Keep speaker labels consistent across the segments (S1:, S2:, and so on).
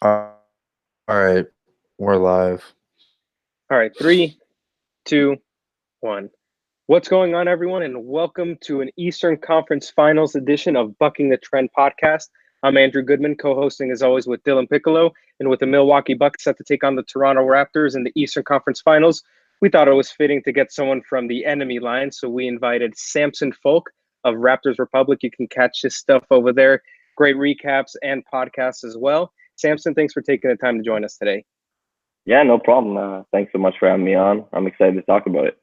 S1: All right, we're live.
S2: All right, three, two, one. What's going on, everyone, and welcome to an Eastern Conference Finals edition of Bucking the Trend podcast. I'm Andrew Goodman, co-hosting as always with Dylan Piccolo, and with the Milwaukee Bucks set to take on the Toronto Raptors in the Eastern Conference Finals. We thought it was fitting to get someone from the enemy line, so we invited Samson Folk of Raptors Republic. You can catch his stuff over there. Great recaps and podcasts as well. Samson, thanks for taking the time to join us today.
S3: Yeah, no problem. Thanks so much for having me on. I'm excited to talk about it.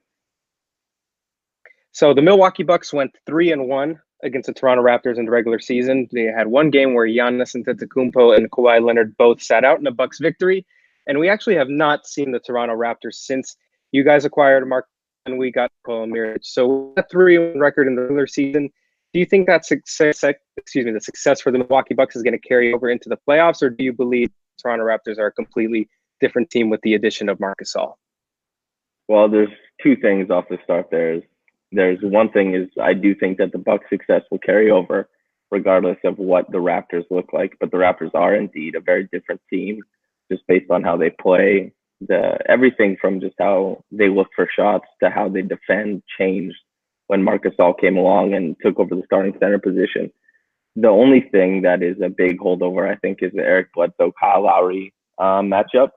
S2: So the Milwaukee Bucks went 3-1 against the Toronto Raptors in the regular season. They had one game where Giannis Antetokounmpo and Kawhi Leonard both sat out in a Bucks victory, and we actually have not seen the Toronto Raptors since you guys acquired Mark and we got Nikola Mirotic. So a 3-1 record in the regular season. Do you think that the success for the Milwaukee Bucks is going to carry over into the playoffs, or do you believe the Toronto Raptors are a completely different team with the addition of Marc Gasol?
S3: Well, there's two things off the start. There's one thing is I do think that the Bucks' success will carry over regardless of what the Raptors look like. But the Raptors are indeed a very different team just based on how they play. Everything from just how they look for shots to how they defend changed when Marc Gasol came along and took over the starting center position. The only thing that is a big holdover, I think, is the Eric Bledsoe Kyle Lowry matchup.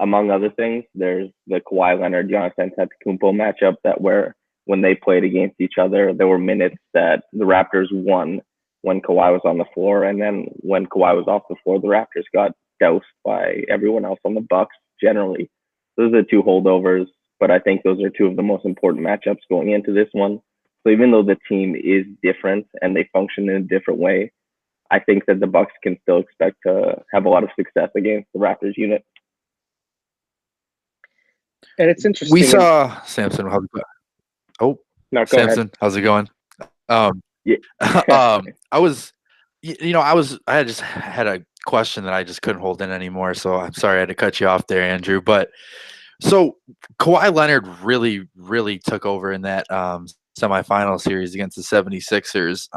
S3: Among other things, there's the Kawhi Leonard Giannis Antetokounmpo matchup that where when they played against each other, there were minutes that the Raptors won when Kawhi was on the floor, and then when Kawhi was off the floor, the Raptors got doused by everyone else on the Bucks. Generally, those are the two holdovers, but I think those are two of the most important matchups going into this one. So even though the team is different and they function in a different way, I think that the Bucks can still expect to have a lot of success against the Raptors unit.
S2: And it's interesting.
S1: We saw Samson.
S2: No, go
S1: Samson,
S2: ahead.
S1: how's it going?
S3: Yeah.
S1: I just had a question that I just couldn't hold in anymore. So I'm sorry I had to cut you off there, Andrew. But so Kawhi Leonard really, really took over in that semifinal series against the 76ers.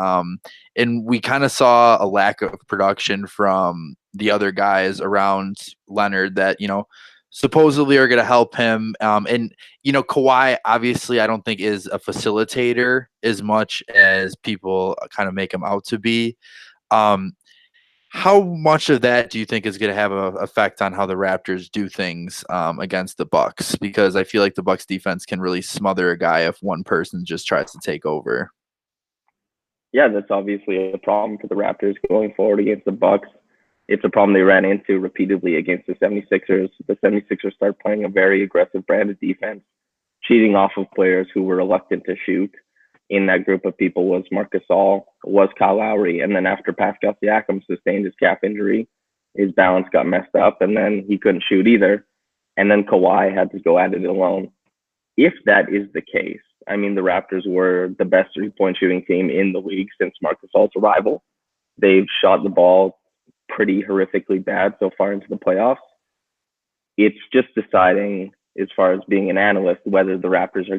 S1: And we kind of saw a lack of production from the other guys around Leonard that, supposedly are going to help him. Kawhi, obviously, I don't think is a facilitator as much as people kind of make him out to be. How much of that do you think is going to have an effect on how the Raptors do things against the Bucks? Because I feel like the Bucks defense can really smother a guy if one person just tries to take over.
S3: Yeah, that's obviously a problem for the Raptors going forward against the Bucks. It's a problem they ran into repeatedly against the 76ers. The 76ers started playing a very aggressive brand of defense, cheating off of players who were reluctant to shoot. In that group of people was Marc Gasol, was Kyle Lowry, and then after Pascal Siakam sustained his calf injury, his balance got messed up, and then he couldn't shoot either. And then Kawhi had to go at it alone. If that is the case, I mean, the Raptors were the best three-point shooting team in the league since Marc Gasol's arrival. They've shot the ball pretty horrifically bad so far into the playoffs. It's just deciding, as far as being an analyst, whether the Raptors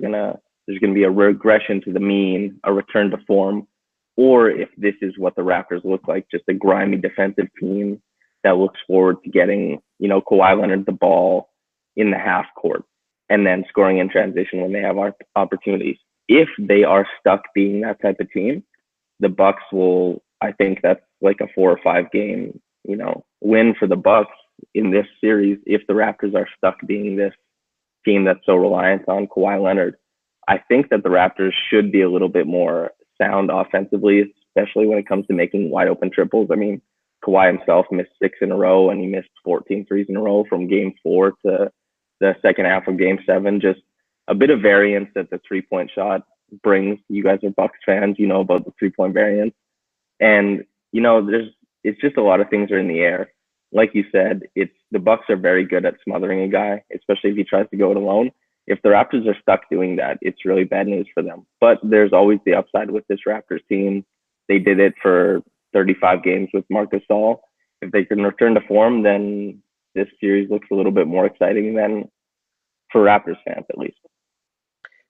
S3: there's going to be a regression to the mean, a return to form, or if this is what the Raptors look like, just a grimy defensive team that looks forward to getting, Kawhi Leonard the ball in the half court and then scoring in transition when they have opportunities. If they are stuck being that type of team, the Bucks will, I think that's like a 4 or 5 game, win for the Bucks in this series if the Raptors are stuck being this team that's so reliant on Kawhi Leonard. I think that the Raptors should be a little bit more sound offensively, especially when it comes to making wide open triples. I mean, Kawhi himself missed 6 in a row and he missed 14 threes in a row from game 4 to the second half of game 7. Just a bit of variance that the 3-point shot brings. You guys are Bucks fans, you know about the 3-point variance. And, it's just a lot of things are in the air. Like you said, the Bucks are very good at smothering a guy, especially if he tries to go it alone. If the Raptors are stuck doing that, it's really bad news for them. But there's always the upside with this Raptors team. They did it for 35 games with Marc Gasol. If they can return to form, then this series looks a little bit more exciting than for Raptors fans, at least.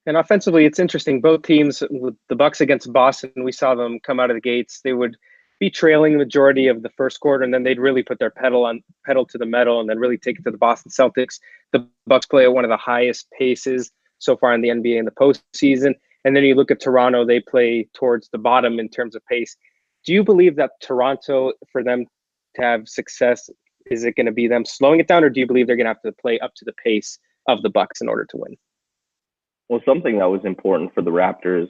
S2: And offensively, it's interesting. Both teams, with the Bucks against Boston, we saw them come out of the gates. They would be trailing the majority of the first quarter, and then they'd really put their pedal to the metal and then really take it to the Boston Celtics. The Bucks play at one of the highest paces so far in the NBA in the postseason. And then you look at Toronto, they play towards the bottom in terms of pace. Do you believe that Toronto, for them to have success, is it going to be them slowing it down, or do you believe they're going to have to play up to the pace of the Bucks in order to win?
S3: Well, something that was important for the Raptors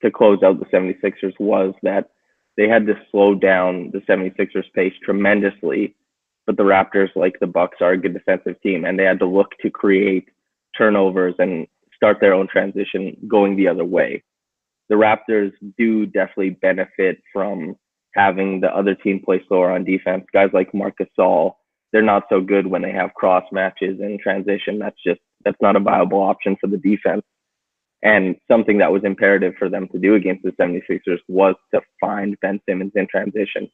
S3: to close out the 76ers was that they had to slow down the 76ers pace tremendously. But the Raptors, like the Bucks, are a good defensive team, and they had to look to create turnovers and start their own transition going the other way. The Raptors do definitely benefit from having the other team play slower on defense. Guys like Marc Gasol, they're not so good when they have cross matches in transition. That's not a viable option for the defense. And something that was imperative for them to do against the 76ers was to find Ben Simmons in transition,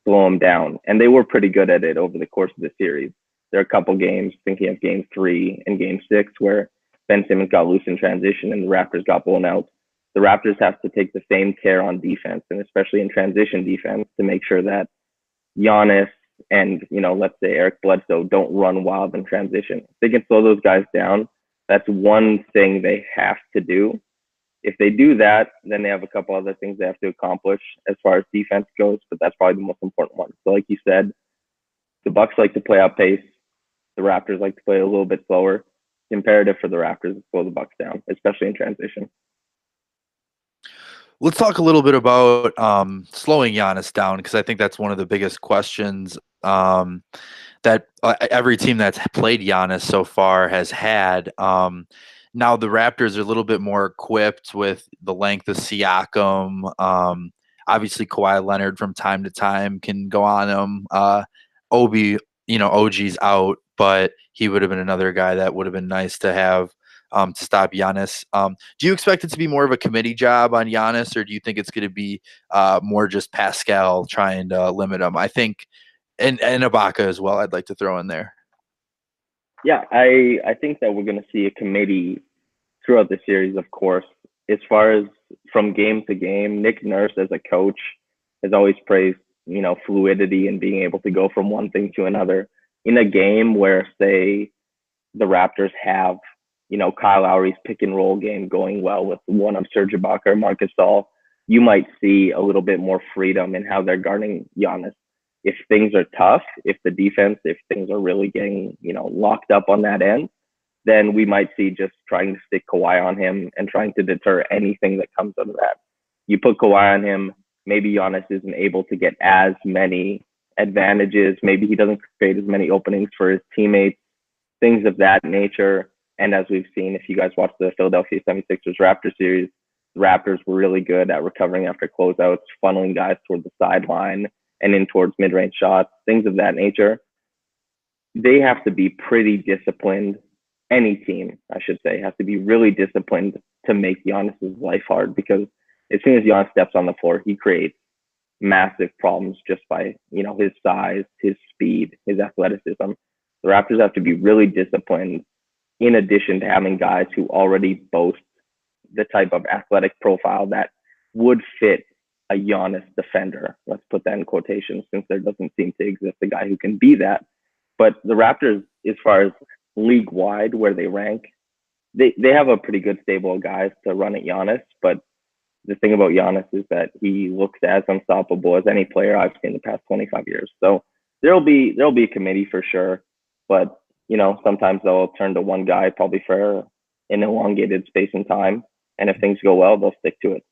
S3: slow him down. And they were pretty good at it over the course of the series. There are a couple games, thinking of game 3 and game 6, where Ben Simmons got loose in transition and the Raptors got blown out. The Raptors have to take the same care on defense, and especially in transition defense, to make sure that Giannis and, let's say Eric Bledsoe don't run wild in transition. If they can slow those guys down, that's one thing they have to do. If they do that, then they have a couple other things they have to accomplish as far as defense goes, but that's probably the most important one. So like you said, the Bucks like to play up pace. The Raptors like to play a little bit slower. It's imperative for the Raptors to slow the Bucks down, especially in transition.
S1: Let's talk a little bit about slowing Giannis down, because I think that's one of the biggest questions that every team that's played Giannis so far has had. Now the Raptors are a little bit more equipped with the length of Siakam. Obviously, Kawhi Leonard from time to time can go on him. OG's out, but he would have been another guy that would have been nice to have to stop Giannis. Do you expect it to be more of a committee job on Giannis, or do you think it's going to be more just Pascal trying to limit him? I think, and Ibaka as well, I'd like to throw in there.
S3: Yeah, I think that we're going to see a committee throughout the series, of course. As far as from game to game, Nick Nurse as a coach has always praised, fluidity and being able to go from one thing to another. In a game where, say, the Raptors have, Kyle Lowry's pick and roll game going well with one of Serge Ibaka or Marc Gasol, you might see a little bit more freedom in how they're guarding Giannis. If things are tough, if things are really getting, locked up on that end, then we might see just trying to stick Kawhi on him and trying to deter anything that comes out of that. You put Kawhi on him, maybe Giannis isn't able to get as many advantages. Maybe he doesn't create as many openings for his teammates, things of that nature. And as we've seen, if you guys watch the Philadelphia 76ers Raptors series, the Raptors were really good at recovering after closeouts, funneling guys toward the sideline and in towards mid-range shots, things of that nature. They have to be pretty disciplined. Any team, I should say, has to be really disciplined to make Giannis's life hard, because as soon as Giannis steps on the floor, he creates massive problems just by, his size, his speed, his athleticism. The Raptors have to be really disciplined, in addition to having guys who already boast the type of athletic profile that would fit a Giannis defender. Let's put that in quotations, since there doesn't seem to exist a guy who can be that. But the Raptors, as far as league-wide where they rank, they have a pretty good stable of guys to run at Giannis. But the thing about Giannis is that he looks as unstoppable as any player I've seen in the past 25 years. So there'll be a committee for sure. But sometimes they'll turn to one guy probably for an elongated space and time. And if things go well, they'll stick to it.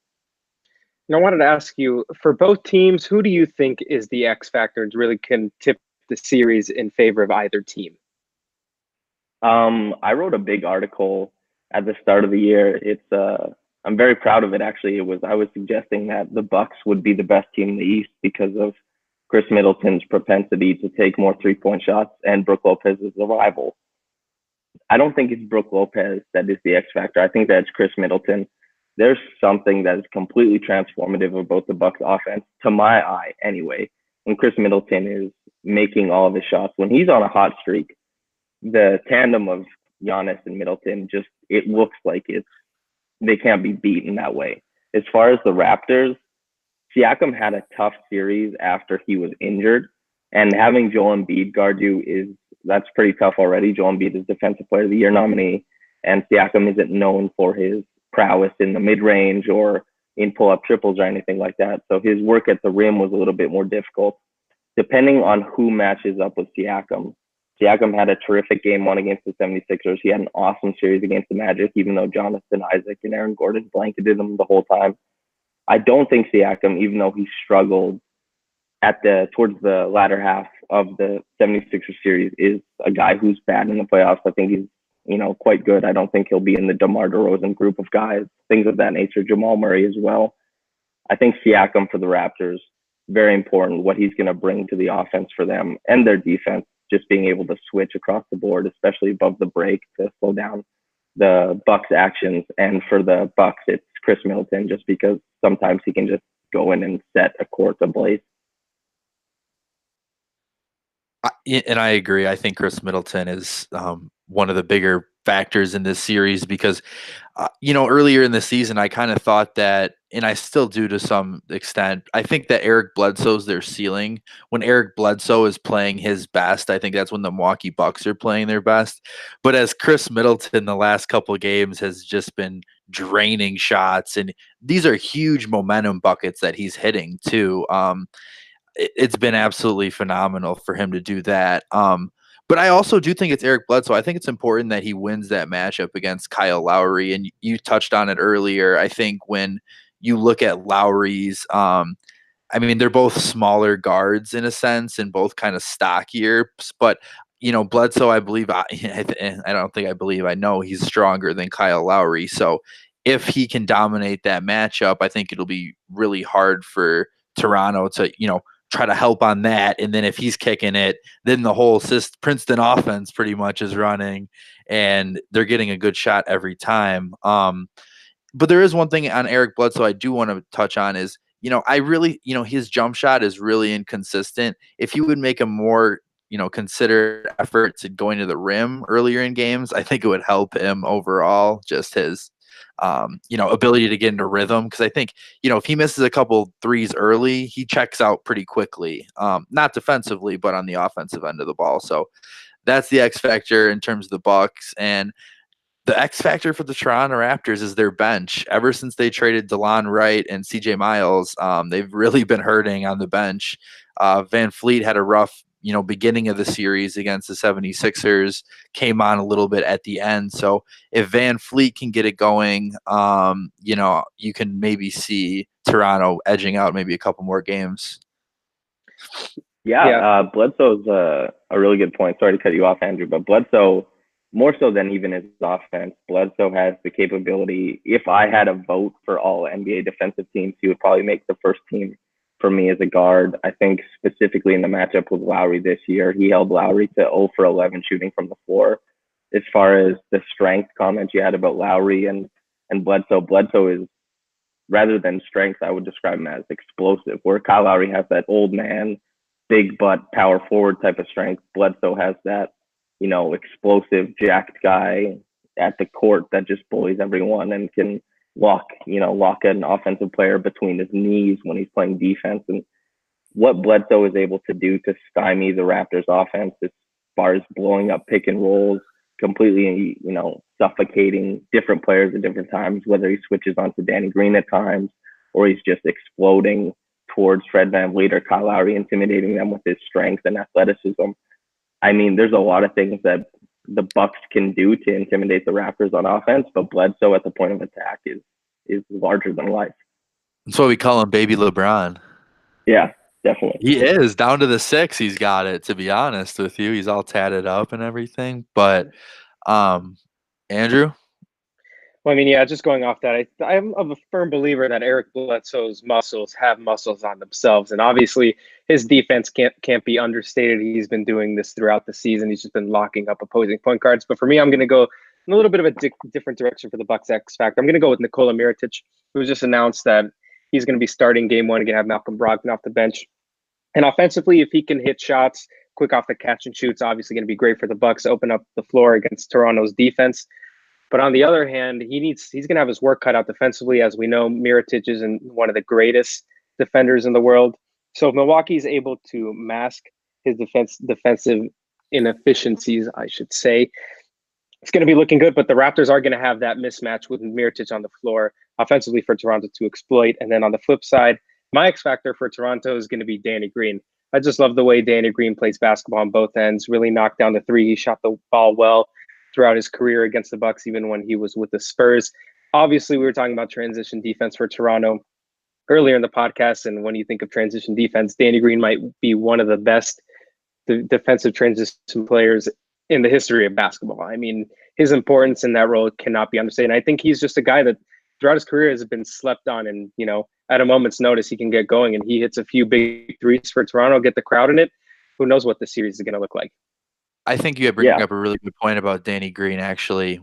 S2: And I wanted to ask you, for both teams, who do you think is the X factor and really can tip the series in favor of either team?
S3: I wrote a big article at the start of the year. I'm very proud of it, actually. I was suggesting that the Bucks would be the best team in the East because of Chris Middleton's propensity to take more three-point shots and Brook Lopez's arrival. I don't think it's Brook Lopez that is the X factor. I think that's Chris Middleton. There's something that is completely transformative about the Bucks offense, to my eye anyway, when Chris Middleton is making all of his shots. When he's on a hot streak, the tandem of Giannis and Middleton, it looks like they can't be beaten that way. As far as the Raptors, Siakam had a tough series after he was injured, and having Joel Embiid guard you that's pretty tough already. Joel Embiid is Defensive Player of the Year nominee, and Siakam isn't known for his prowess in the mid range or in pull up triples or anything like that. So his work at the rim was a little bit more difficult. Depending on who matches up with Siakam, Siakam had a terrific game one against the 76ers. He had an awesome series against the Magic, even though Jonathan Isaac and Aaron Gordon blanketed him the whole time. I don't think Siakam, even though he struggled towards the latter half of the 76ers series, is a guy who's bad in the playoffs. I think he's, quite good. I don't think he'll be in the DeMar DeRozan group of guys, things of that nature. Jamal Murray as well. I think Siakam for the Raptors, very important, what he's going to bring to the offense for them and their defense, just being able to switch across the board, especially above the break to slow down the Bucks actions. And for the Bucks, it's Chris Middleton, just because sometimes he can just go in and set a court ablaze.
S1: And I agree. I think Chris Middleton is one of the bigger factors in this series because, earlier in the season, I kind of thought that, and I still do to some extent, I think that Eric Bledsoe's their ceiling. When Eric Bledsoe is playing his best, I think that's when the Milwaukee Bucks are playing their best. But as Chris Middleton the last couple of games has just been draining shots, and these are huge momentum buckets that he's hitting too. It's been absolutely phenomenal for him to do that. But I also do think it's Eric Bledsoe. I think it's important that he wins that matchup against Kyle Lowry. And you touched on it earlier. I think when you look at Lowry's, they're both smaller guards in a sense and both kind of stockier. But, Bledsoe, I believe, I know he's stronger than Kyle Lowry. So if he can dominate that matchup, I think it'll be really hard for Toronto to, try to help on that. And then if he's kicking it, then the whole Princeton offense pretty much is running and they're getting a good shot every time. But there is one thing on Eric Bledsoe I do want to touch on is, his jump shot is really inconsistent. If he would make a more, considered effort to going to the rim earlier in games, I think it would help him overall, just his ability to get into rhythm. Because I think, if he misses a couple threes early, he checks out pretty quickly, not defensively, but on the offensive end of the ball. So that's the X factor in terms of the Bucks. And the X factor for the Toronto Raptors is their bench. Ever since they traded DeLon Wright and CJ Miles, they've really been hurting on the bench. Van Fleet had a rough beginning of the series against the 76ers, came on a little bit at the end. So if Van Fleet can get it going, you can maybe see Toronto edging out maybe a couple more games.
S3: Yeah. Bledsoe's a really good point. Sorry to cut you off, Andrew, but Bledsoe, more so than even his offense, Bledsoe has the capability. If I had a vote for all NBA defensive teams, he would probably make the first team for me as a guard. I think specifically in the matchup with Lowry this year, he held Lowry to 0 for 11 shooting from the floor. As far as the strength comments you had about Lowry and Bledsoe is, rather than strength, I would describe him as explosive, where Kyle Lowry has that old man, big butt, power forward type of strength. Bledsoe has that, explosive, jacked guy at the court that just bullies everyone and can lock an offensive player between his knees when he's playing defense. And what Bledsoe is able to do to stymie the Raptors offense as far as blowing up pick and rolls, completely, suffocating different players at different times, whether he switches onto Danny Green at times or he's just exploding towards Fred VanVleet or Kyle Lowry, intimidating them with his strength and athleticism. There's a lot of things that the Bucks can do to intimidate the Raptors on offense, but Bledsoe at the point of attack is larger than life.
S1: That's why we call him Baby LeBron.
S3: Yeah, definitely.
S1: He is down to the 6. He's got it, to be honest with you. He's all tatted up and everything. But Andrew?
S2: Well, just going off that, I'm a firm believer that Eric Bledsoe's muscles have muscles on themselves. And obviously his defense can't be understated. He's been doing this throughout the season. He's just been locking up opposing point guards. But for me, I'm going to go in a little bit of a different direction for the Bucks X factor. I'm going to go with Nikola Mirotic, who just announced that he's going to be starting game one. Going to have Malcolm Brogdon off the bench. And offensively, if he can hit shots quick off the catch and shoots, obviously going to be great for the Bucks, open up the floor against Toronto's defense. But on the other hand, he's going to have his work cut out defensively. As we know, Mirotic isn't one of the greatest defenders in the world. So if Milwaukee is able to mask his defensive inefficiencies, I should say, it's going to be looking good. But the Raptors are going to have that mismatch with Mirotic on the floor offensively for Toronto to exploit. And then on the flip side, my X factor for Toronto is going to be Danny Green. I just love the way Danny Green plays basketball on both ends. Really knocked down the three. He shot the ball well throughout his career against the Bucks, even when he was with the Spurs. Obviously, we were talking about transition defense for Toronto earlier in the podcast, and when you think of transition defense, Danny Green might be one of the best defensive transition players in the history of basketball. I mean, his importance in that role cannot be understated. And I think he's just a guy that throughout his career has been slept on, and at a moment's notice he can get going, and he hits a few big threes for Toronto, get the crowd in it. Who knows what the series is going to look like?
S1: I think you bring up a really good point about Danny Green, actually,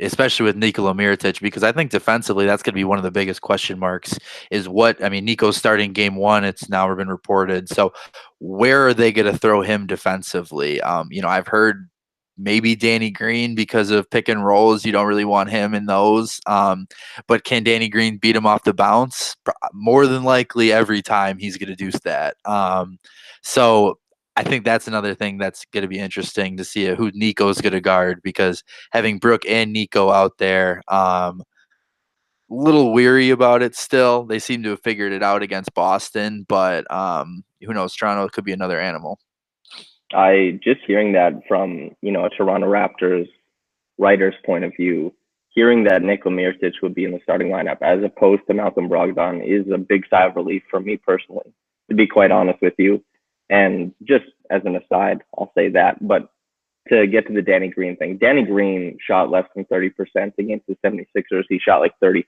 S1: especially with Nikola Mirotic, because I think defensively that's going to be one of the biggest question marks. Nico's starting game one. It's now been reported. So where are they going to throw him defensively? I've heard maybe Danny Green because of pick and rolls. You don't really want him in those. But can Danny Green beat him off the bounce? More than likely every time he's going to do that. So I think that's another thing that's going to be interesting to see who Nico's going to guard, because having Brook and Nico out there, a little weary about it still. They seem to have figured it out against Boston, but who knows? Toronto could be another animal.
S3: I just hearing that from, a Toronto Raptors writer's point of view, hearing that Nikola Mirotic would be in the starting lineup as opposed to Malcolm Brogdon is a big sigh of relief for me personally, to be quite honest with you. And just as an aside, I'll say that. But to get to the Danny Green thing, Danny Green shot less than 30% against the 76ers. He shot like 33%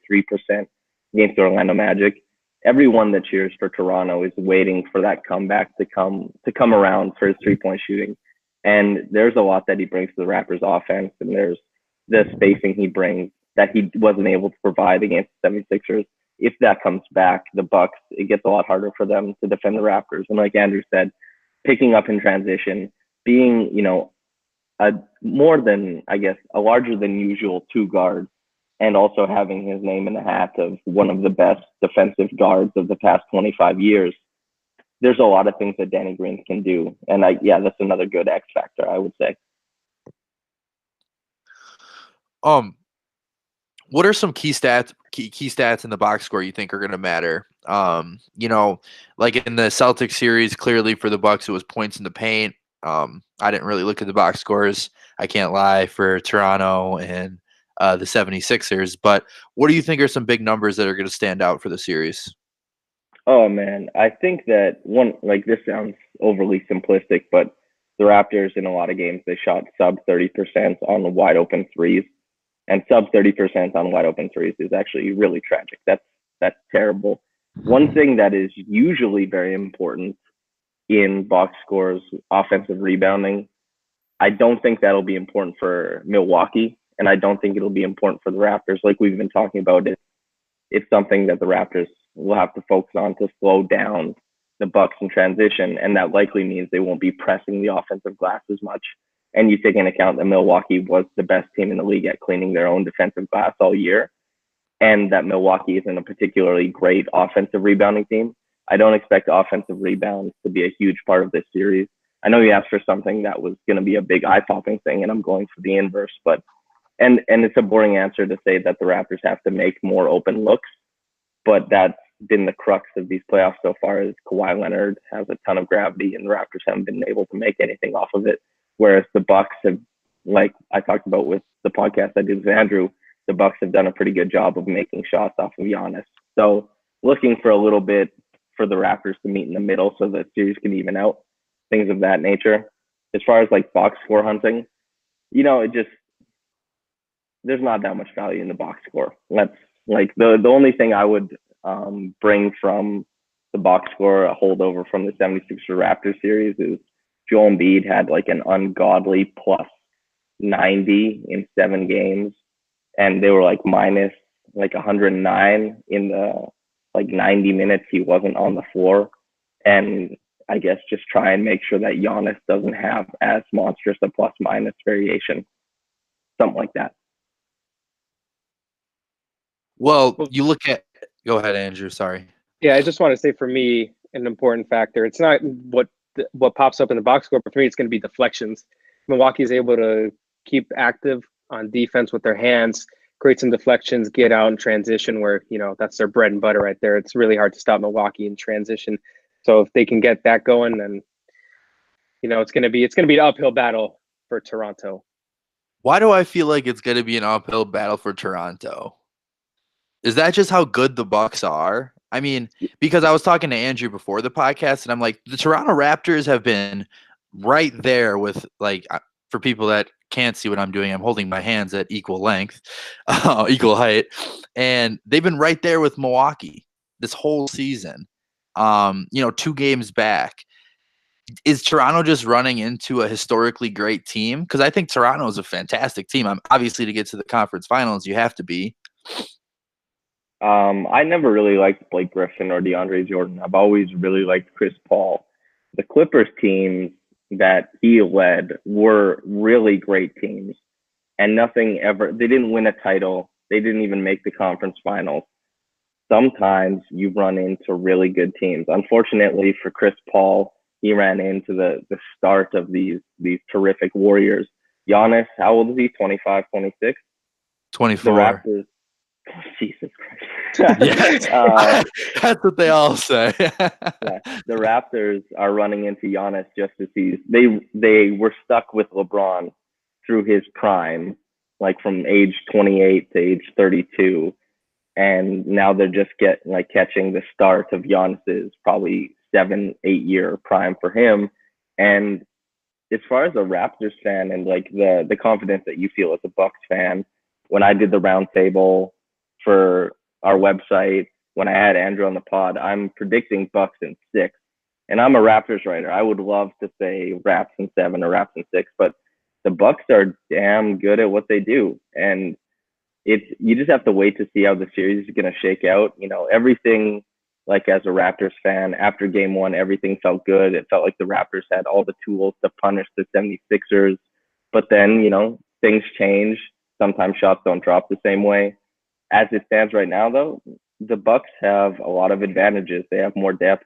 S3: against the Orlando Magic. Everyone that cheers for Toronto is waiting for that comeback to come around for his three-point shooting. And there's a lot that he brings to the Raptors offense, and there's the spacing he brings that he wasn't able to provide against the 76ers. If that comes back, the Bucks, it gets a lot harder for them to defend the Raptors. And like Andrew said, picking up in transition, being, a larger than usual two guard, and also having his name in the hat of one of the best defensive guards of the past 25 years. There's a lot of things that Danny Green can do. And that's another good X factor, I would say.
S1: What are some key stats in the box score you think are going to matter? Like in the Celtics series, clearly for the Bucks, it was points in the paint. I didn't really look at the box scores, I can't lie, for Toronto and the 76ers. But what do you think are some big numbers that are going to stand out for the series?
S3: Oh, man. I think that this sounds overly simplistic, but the Raptors in a lot of games, they shot sub 30% on wide open threes. And sub 30% on wide open threes is actually really tragic. That's terrible. One thing that is usually very important in box scores, offensive rebounding, I don't think that'll be important for Milwaukee, and I don't think it'll be important for the Raptors. Like we've been talking about, it's something that the Raptors will have to focus on to slow down the Bucks in transition, and that likely means they won't be pressing the offensive glass as much. And you take into account that Milwaukee was the best team in the league at cleaning their own defensive glass all year, and that Milwaukee isn't a particularly great offensive rebounding team. I don't expect offensive rebounds to be a huge part of this series. I know you asked for something that was going to be a big eye-popping thing, and I'm going for the inverse. But and it's a boring answer to say that the Raptors have to make more open looks, but that's been the crux of these playoffs so far. Is Kawhi Leonard has a ton of gravity, and the Raptors haven't been able to make anything off of it. Whereas the Bucks have, like I talked about with the podcast I did with Andrew, the Bucks have done a pretty good job of making shots off of Giannis. So looking for a little bit for the Raptors to meet in the middle so the series can even out, things of that nature. As far as like box score hunting, there's not that much value in the box score. That's like the only thing I would bring from the box score, a holdover from the 76ers Raptors series, is Joel Embiid had like an ungodly plus 90 in 7 games, and they were like minus like 109 in the like 90 minutes he wasn't on the floor. And I guess just try and make sure that Giannis doesn't have as monstrous a plus minus variation, something like that.
S1: Well, you look at. Go ahead, Andrew. Sorry.
S2: Yeah, I just want to say for me, an important factor. It's not what pops up in the box score, but for me, it's going to be deflections. Milwaukee's able to keep active on defense with their hands, create some deflections, get out and transition. Where that's their bread and butter right there. It's really hard to stop Milwaukee in transition. So if they can get that going, then it's gonna be an uphill battle for Toronto.
S1: Why do I feel like it's going to be an uphill battle for Toronto? Is that just how good the Bucks are? I mean, because I was talking to Andrew before the podcast, and I'm like, the Toronto Raptors have been right there with, like, for people that can't see what I'm doing, I'm holding my hands at equal length, equal height, and they've been right there with Milwaukee this whole season. 2 games back. Is Toronto just running into a historically great team? Because I think Toronto is a fantastic team. Obviously, to get to the conference finals, you have to be.
S3: I never really liked Blake Griffin or DeAndre Jordan. I've always really liked Chris Paul. The Clippers teams that he led were really great teams, and they didn't win a title. They didn't even make the conference finals. Sometimes you run into really good teams. Unfortunately for Chris Paul, he ran into the start of these terrific Warriors. Giannis, how old is he? 25, 26?
S1: 24.
S3: The Raptors. Oh, Jesus Christ.
S1: Yeah, that's what they all say.
S3: Yeah, the Raptors are running into Giannis just as they were stuck with LeBron through his prime, like from age 28 to age 32. And now they're just catching the start of Giannis's probably 7-8 year prime for him. And as far as a Raptors fan and like the confidence that you feel as a Bucks fan, when I did the roundtable for our website, when I had Andrew on the pod, I'm predicting Bucks in 6. And I'm a Raptors writer. I would love to say Raps in 7 or Raps in 6, but the Bucks are damn good at what they do. And you just have to wait to see how the series is going to shake out. Everything, like as a Raptors fan, after game 1, everything felt good. It felt like the Raptors had all the tools to punish the 76ers. But then, things change. Sometimes shots don't drop the same way. As it stands right now, though, the Bucks have a lot of advantages. They have more depth.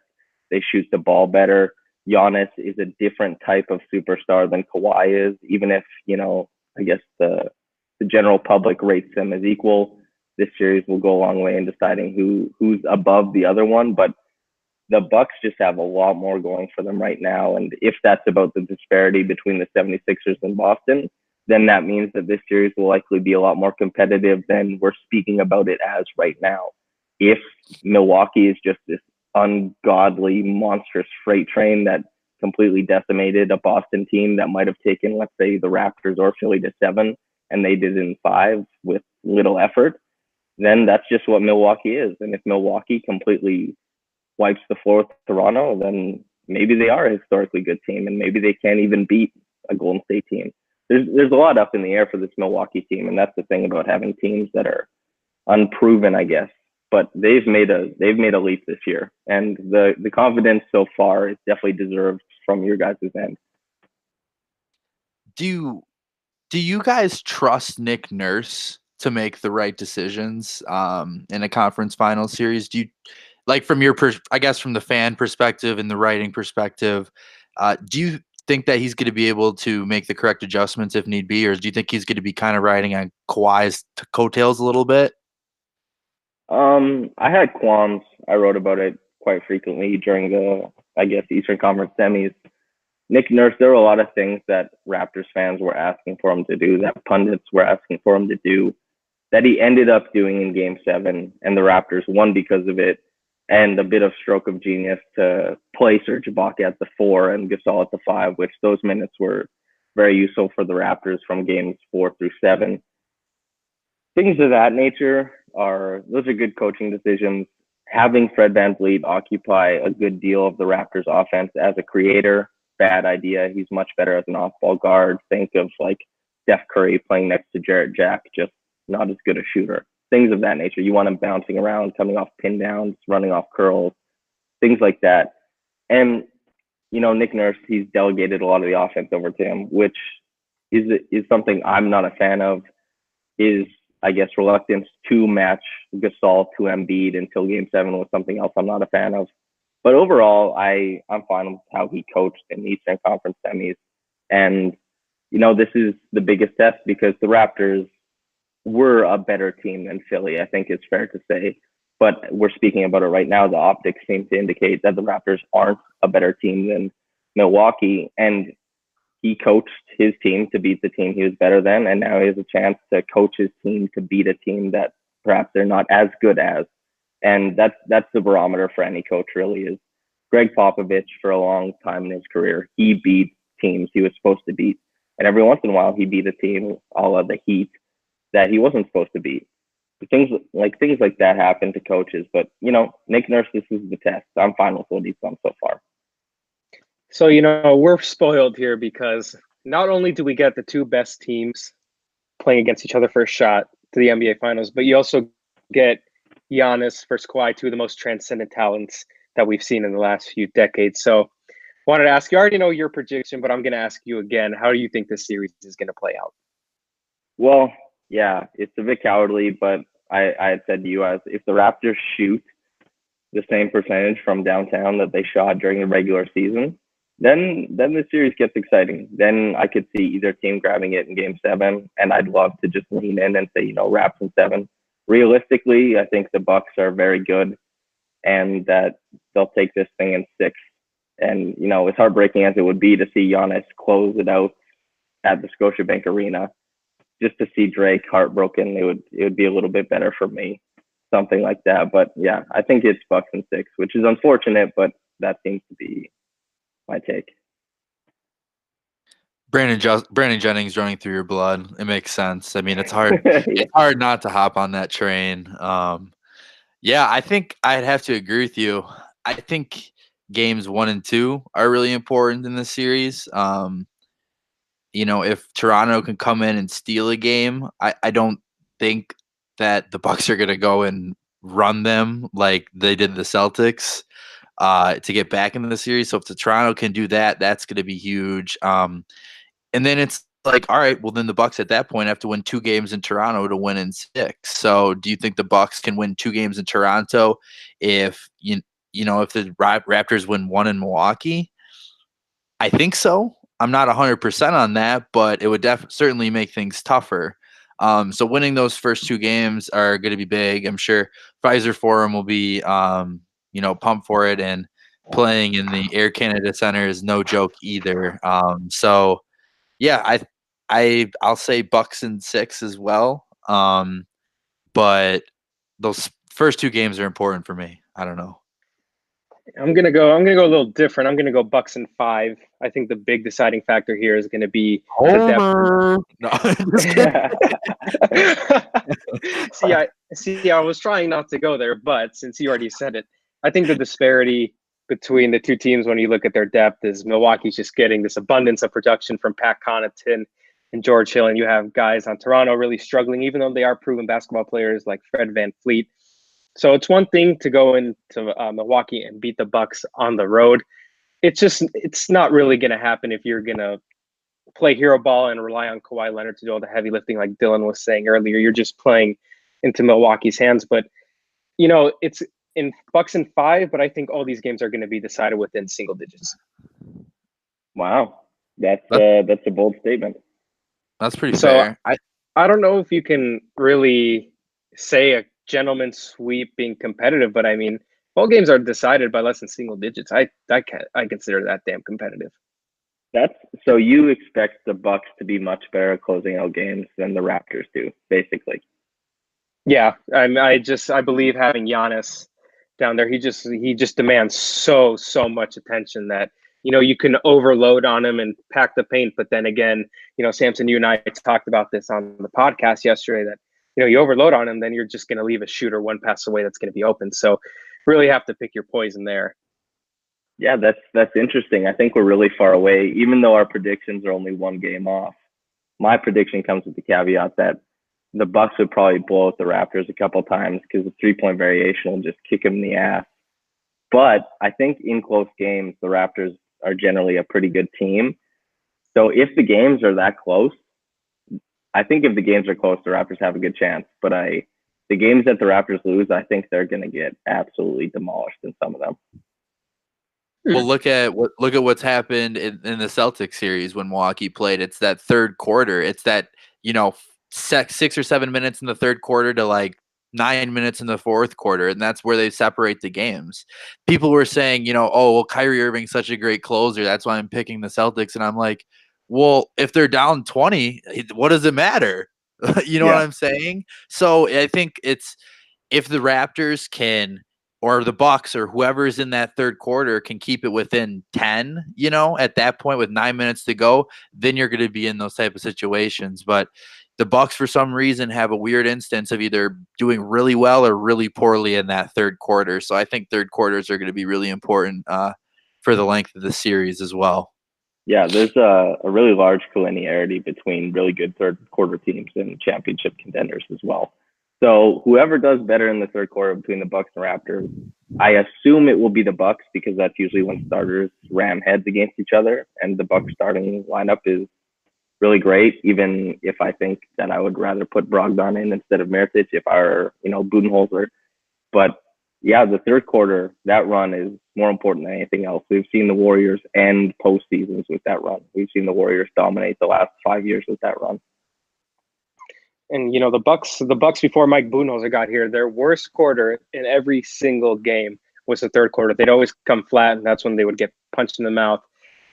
S3: They shoot the ball better. Giannis is a different type of superstar than Kawhi is, even if, I guess the general public rates them as equal. This series will go a long way in deciding who's above the other one. But the Bucks just have a lot more going for them right now. And if that's about the disparity between the 76ers and Boston, then that means that this series will likely be a lot more competitive than we're speaking about it as right now. If Milwaukee is just this ungodly, monstrous freight train that completely decimated a Boston team that might have taken, let's say, the Raptors or Philly to 7, and they did it in 5 with little effort, then that's just what Milwaukee is. And if Milwaukee completely wipes the floor with Toronto, then maybe they are a historically good team, and maybe they can't even beat a Golden State team. There's a lot up in the air for this Milwaukee team, and that's the thing about having teams that are unproven, I guess. But they've made a leap this year, and the confidence so far is definitely deserved from your guys' end.
S1: Do you guys trust Nick Nurse to make the right decisions in a conference final series? Do you, like, from your I guess from the fan perspective and the writing perspective, do you think that he's going to be able to make the correct adjustments if need be, or do you think he's going to be kind of riding on Kawhi's coattails a little bit?
S3: I had qualms. I wrote about it quite frequently during the, I guess, Eastern Conference semis. Nick Nurse, there were a lot of things that Raptors fans were asking for him to do, that pundits were asking for him to do, that he ended up doing in Game 7, and the Raptors won because of it, and a bit of stroke of genius to play Serge Ibaka at the 4 and Gasol at the 5, which those minutes were very useful for the Raptors from Games 4 through 7. Things of that nature those are good coaching decisions. Having Fred VanVleet occupy a good deal of the Raptors offense as a creator, bad idea. He's much better as an off-ball guard. Think of like Steph Curry playing next to Jarrett Jack, just not as good a shooter. Things of that nature. You want him bouncing around, coming off pin downs, running off curls, things like that. And, Nick Nurse, he's delegated a lot of the offense over to him, which is something I'm not a fan of. Is I guess, reluctance to match Gasol to Embiid until Game 7 was something else I'm not a fan of. But overall, I'm fine with how he coached in the Eastern Conference semis. And, this is the biggest test because the Raptors were a better team than Philly, I think it's fair to say. But we're speaking about it right now. The optics seem to indicate that the Raptors aren't a better team than Milwaukee. And he coached his team to beat the team he was better than. And now he has a chance to coach his team to beat a team that perhaps they're not as good as. And that's the barometer for any coach, really, is Greg Popovich. For a long time in his career, he beat teams he was supposed to beat. And every once in a while, he beat a team, all of the Heat, that he wasn't supposed to beat. Things like that happen to coaches. But, Nick Nurse, this is the test. I'm fine with what he's done so far.
S2: So, we're spoiled here because not only do we get the two best teams playing against each other for a shot to the NBA Finals, but you also get Giannis versus Kawhi, two of the most transcendent talents that we've seen in the last few decades. So wanted to ask you, I already know your prediction, but I'm going to ask you again, how do you think this series is going to play out?
S3: Well, yeah, it's a bit cowardly, but I had said to you, if the Raptors shoot the same percentage from downtown that they shot during the regular season, then the series gets exciting. Then I could see either team grabbing it in Game 7, and I'd love to just lean in and say, Raps in 7. Realistically, I think the Bucks are very good, and that they'll take this thing in 6. And as heartbreaking as it would be to see Giannis close it out at the Scotiabank Arena, just to see Drake heartbroken, it would be a little bit better for me, something like that. But yeah, I think it's Bucks in 6, which is unfortunate, but that seems to be my take.
S1: Brandon Jennings running through your blood. It makes sense. I mean, it's hard.
S3: Yeah.
S1: It's hard not to hop on that train. Yeah, I think I'd have to agree with you. I think games 1 and 2 are really important in this series. If Toronto can come in and steal a game, I don't think that the Bucks are going to go and run them like they did the Celtics to get back into the series. So if the Toronto can do that, that's going to be huge. And then it's like, all right, well then the Bucks at that point have to win 2 games in Toronto to win in 6. So do you think the Bucks can win 2 games in Toronto if if the Raptors win 1 in Milwaukee? I think so. I'm not 100% on that, but it would certainly make things tougher. So winning those first 2 games are going to be big. I'm sure Pfizer Forum will be pumped for it, and playing in the Air Canada Center is no joke either. So yeah, I'll say Bucks in 6 as well. But those first 2 games are important for me. I don't know.
S2: I'm gonna go a little different. I'm gonna go Bucks in 5. I think the big deciding factor here is gonna be
S1: Homer. No,
S2: See, I was trying not to go there, but since you already said it, I think the disparity between the two teams when you look at their depth is Milwaukee's just getting this abundance of production from Pat Connaughton and George Hill, and you have guys on Toronto really struggling, even though they are proven basketball players like Fred VanVleet. So it's one thing to go into Milwaukee and beat the Bucks on the road. It's not really going to happen if you're going to play hero ball and rely on Kawhi Leonard to do all the heavy lifting, like Dylan was saying earlier. You're just playing into Milwaukee's hands. But, it's in Bucks in 5, but I think all these games are going to be decided within single digits.
S3: Wow. That's a bold statement.
S1: That's pretty fair.
S2: I don't know if you can really say a gentleman's sweep being competitive, but I mean, all games are decided by less than single digits. I consider that damn competitive.
S3: So you expect the Bucks to be much better at closing out games than the Raptors do, basically.
S2: Yeah, I believe having Giannis down there, he just demands so much attention that you can overload on him and pack the paint. But then again, Samson, you and I talked about this on the podcast yesterday that you overload on him, then you're just going to leave a shooter one pass away that's going to be open. So really have to pick your poison there.
S3: Yeah, that's interesting. I think we're really far away, even though our predictions are only 1 game off. My prediction comes with the caveat that the Bucks would probably blow out the Raptors a couple times because the 3-point variation will just kick them in the ass. But I think in close games, the Raptors are generally a pretty good team. So if the games are that close, I think if the games are close, the Raptors have a good chance. But the games that the Raptors lose, I think they're going to get absolutely demolished in some of them.
S1: Well, look at what's happened in the Celtics series when Milwaukee played. It's that third quarter. It's that 6 or 7 minutes in the third quarter to like 9 minutes in the fourth quarter, and that's where they separate the games. People were saying, oh, well, Kyrie Irving's such a great closer. That's why I'm picking the Celtics, and I'm like, well, if they're down 20, what does it matter? You know what I'm saying? So I think it's if the Raptors can, or the Bucks, or whoever's in that third quarter can keep it within 10, at that point with 9 minutes to go, then you're going to be in those type of situations. But the Bucks, for some reason, have a weird instance of either doing really well or really poorly in that third quarter. So I think third quarters are going to be really important for the length of the series as well.
S3: Yeah, there's a really large collinearity between really good third quarter teams and championship contenders as well. So whoever does better in the third quarter between the Bucks and Raptors, I assume it will be the Bucks because that's usually when starters ram heads against each other, and the Bucks starting lineup is really great. Even if I think that I would rather put Brogdon in instead of Mirotic if I were, Budenholzer. But yeah, the third quarter, that run is more important than anything else. We've seen the Warriors end postseasons with that run. We've seen the Warriors dominate the last 5 years with that run.
S2: And the Bucks before Mike Budenholzer got here, their worst quarter in every single game was the third quarter. They'd always come flat, and that's when they would get punched in the mouth.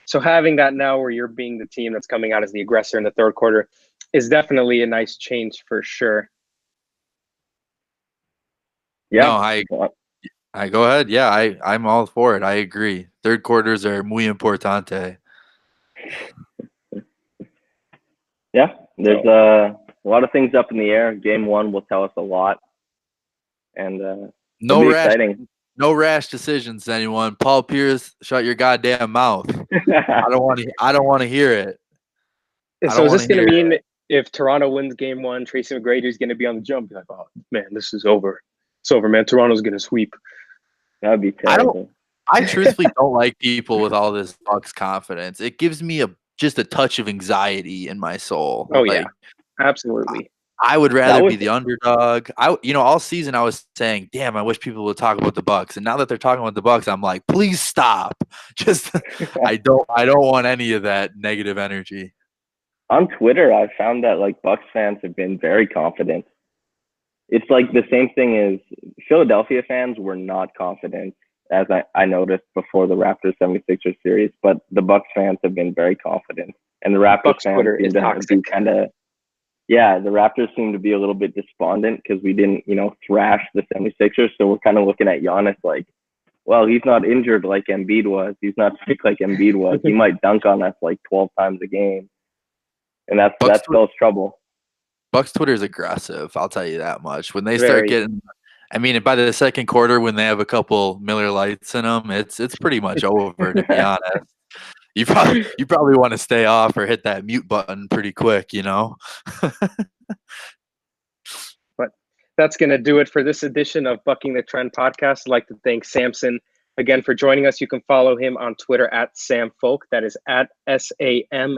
S2: So having that now where you're being the team that's coming out as the aggressor in the third quarter is definitely a nice change for sure.
S3: Yeah.
S1: No, I go ahead. Yeah, I'm all for it. I agree. Third quarters are muy importante.
S3: Yeah, there's a lot of things up in the air. Game 1 will tell us a lot, and
S1: no rash decisions, anyone. Paul Pierce, shut your goddamn mouth. I don't want to hear it.
S2: So is this going to mean if Toronto wins Game 1, Tracy McGrady's going to be on the jump? Be like, oh man, this is over. It's over, man. Toronto's going to sweep.
S3: That'd be terrible.
S1: I truthfully don't like people with all this Bucks confidence. It gives me just a touch of anxiety in my soul.
S2: Oh yeah, absolutely.
S1: I would rather be the underdog. All season I was saying, damn, I wish people would talk about the Bucks. And now that they're talking about the Bucks, I'm like, please stop. Just I don't want any of that negative energy.
S3: On Twitter, I found that Bucks fans have been very confident. It's like the same thing as Philadelphia fans were not confident, as I noticed before the Raptors 76ers series, but the Bucks fans have been very confident. And the Raptors
S2: Bucks
S3: fans
S2: Twitter is toxic.
S3: the Raptors seem to be a little bit despondent because we didn't, thrash the 76ers. So we're kind of looking at Giannis like, well, he's not injured like Embiid was. He's not sick like Embiid was. He might dunk on us like 12 times a game. And that spells trouble.
S1: Bucks Twitter is aggressive. I'll tell you that much. When they start getting, by the second quarter, when they have a couple Miller Lights in them, it's pretty much over. To be honest, you probably want to stay off or hit that mute button pretty quick,
S2: But that's gonna do it for this edition of Bucking the Trend podcast. I'd like to thank Samson again for joining us. You can follow him on Twitter at SamFolk. That is at SamFolkk.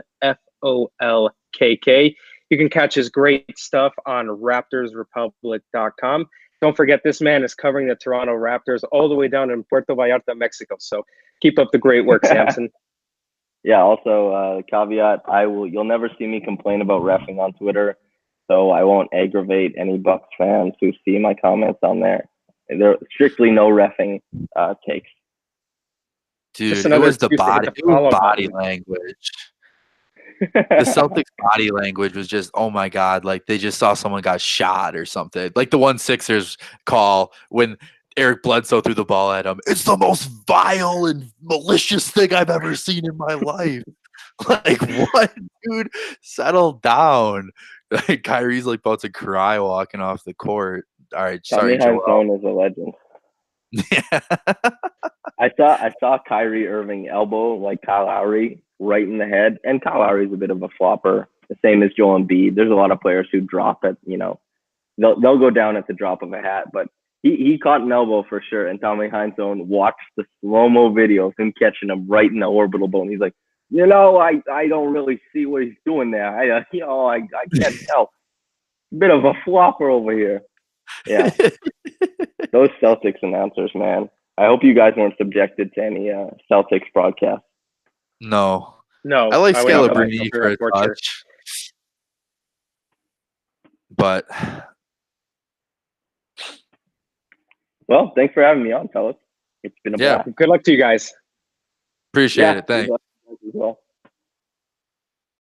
S2: You can catch his great stuff on RaptorsRepublic.com. Don't forget, this man is covering the Toronto Raptors all the way down in Puerto Vallarta, Mexico. So keep up the great work, Samson.
S3: Yeah, also, caveat, you'll never see me complain about reffing on Twitter, so I won't aggravate any Bucks fans who see my comments on there. There are strictly no reffing takes.
S1: Dude, it was the body language. The Celtics body language was just, oh my God, like they just saw someone got shot or something. Like the one Sixers call when Eric Bledsoe threw the ball at him. It's the most vile and malicious thing I've ever seen in my life. Like, what, dude? Settle down. Like, Kyrie's like about to cry walking off the court. All right, sorry,
S3: Joel. Joel is a legend.
S1: Yeah.
S3: I saw Kyrie Irving elbow like Kyle Lowry right in the head, and Kyle Lowry's a bit of a flopper, the same as Joel Embiid. There's a lot of players who drop at, they'll go down at the drop of a hat, but he caught an elbow for sure. And Tommy Heinsohn watched the slow-mo video of him catching him right in the orbital bone. He's like, you know, I don't really see what he's doing there. I can't tell. Bit of a flopper over here. Yeah, those Celtics announcers, man. I hope you guys weren't subjected to any Celtics broadcasts.
S1: No.
S2: No,
S1: I like
S2: would not put
S1: Scalabrine
S2: myself through
S1: for a
S2: that torture.
S1: touch. But
S3: Well, thanks for having me on, fellas. It's been a
S1: Yeah.
S3: blast.
S2: Good luck to you guys.
S1: appreciate
S3: Yeah,
S1: it. Thanks.
S3: good luck to you guys as well.